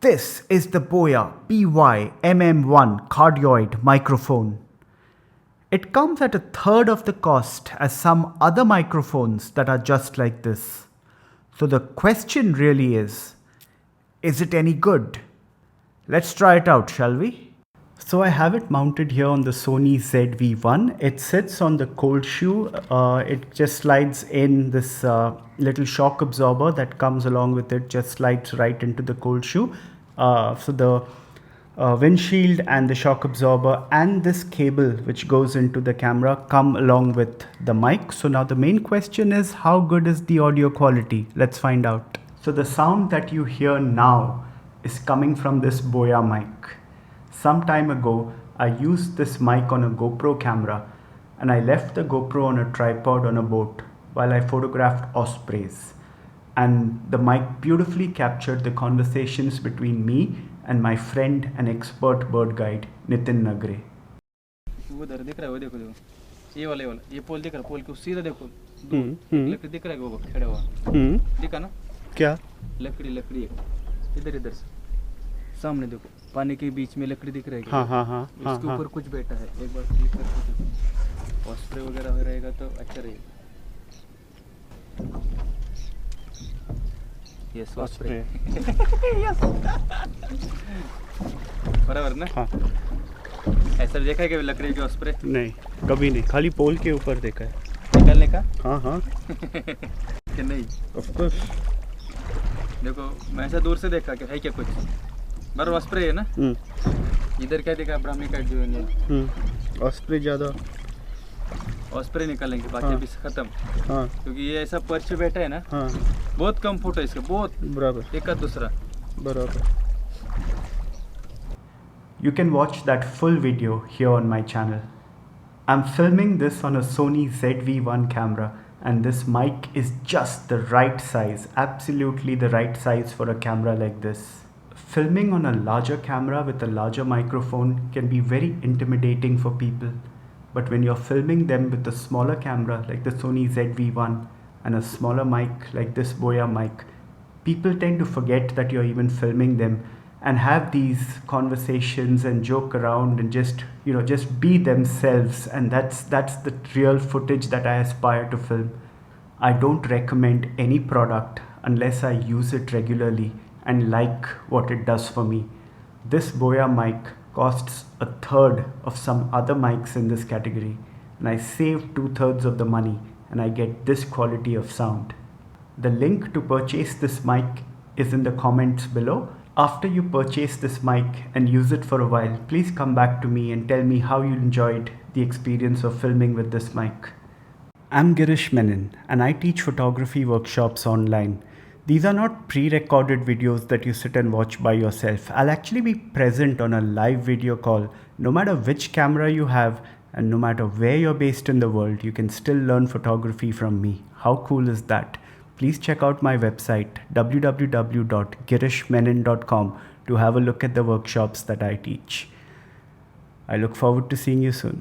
This is the Boya BY-MM1 cardioid microphone. It comes at a third of the cost as some other microphones that are just like this. So the question really is it any good? Let's try it out, shall we? So I have it mounted here on the Sony ZV-1. It sits on the cold shoe. It just slides in this little shock absorber that comes along with it, just slides right into the cold shoe. So the windshield and the shock absorber and this cable which goes into the camera come along with the mic. So now the main question is, how good is the audio quality? Let's find out. So the sound that you hear now is coming from this Boya mic. Some time ago, I used this mic on a GoPro camera and I left the GoPro on a tripod on a boat while I photographed ospreys. And the mic beautifully captured the conversations between me and my friend and expert bird guide, Nitin Nagre. उधर दिख रहा है वो देखो ये वाला ये पोल दिख रहा है पोल को सीधा देखो लकड़ी दिख रहा है वो खड़ा हुआ दिखा ना क्या लकड़ी इधर इधर से सामने देखो पानी के बीच में लकड़ी दिख रही है हाँ इसके ऊपर कुछ बैठा है एक बार क्लिक करके देखो स्प्रे वगैरह रहेगा तो अच्छा रहेगा यस स्प्रे यस बराबर ना हाँ ऐसा देखा है कि लकड़ी के स्प्रे नहीं कभी नहीं खाली पोल के ऊपर देखा है निकालने का हाँ कि नहीं ऑफ कोर्स देखो मैं ऐसा दूर से देखा कि है क्या कुछ बराबर स्प्रे है ना इधर क्या देखा ब्राह्मी का जो है ऑस्प्रे ज़्यादा स्प्रे निकालेंगे बाकी अभी खत्म हाँ क्योंकि ये ऐसा पर्च पे बैठा है ना हाँ बहुत कम फोटो है इसका बहुत बराबर एक दूसरा बराबर You can watch that full video here on my channel. I'm filming this on a Sony ZV-1 camera and this mic is just the right size, absolutely the right size for a camera like this. Filming on a larger camera with a larger microphone can be very intimidating for people. But when you're filming them with a smaller camera like the Sony ZV-1 and a smaller mic like this Boya mic, people tend to forget that you're even filming them and have these conversations and joke around and just be themselves, and that's the real footage that I aspire to film. I don't recommend any product unless I use it regularly and like what it does for me. This Boya mic costs a third of some other mics in this category, and I save 2/3 of the money and I get this quality of sound. The link to purchase this mic is in the comments below. After you purchase this mic and use it for a while, please come back to me and tell me how you enjoyed the experience of filming with this mic. I'm Girish Menon and I teach photography workshops online. These are not pre-recorded videos that you sit and watch by yourself. I'll actually be present on a live video call. No matter which camera you have and no matter where you're based in the world, you can still learn photography from me. How cool is that? Please check out my website www.girishmenon.com to have a look at the workshops that I teach. I look forward to seeing you soon.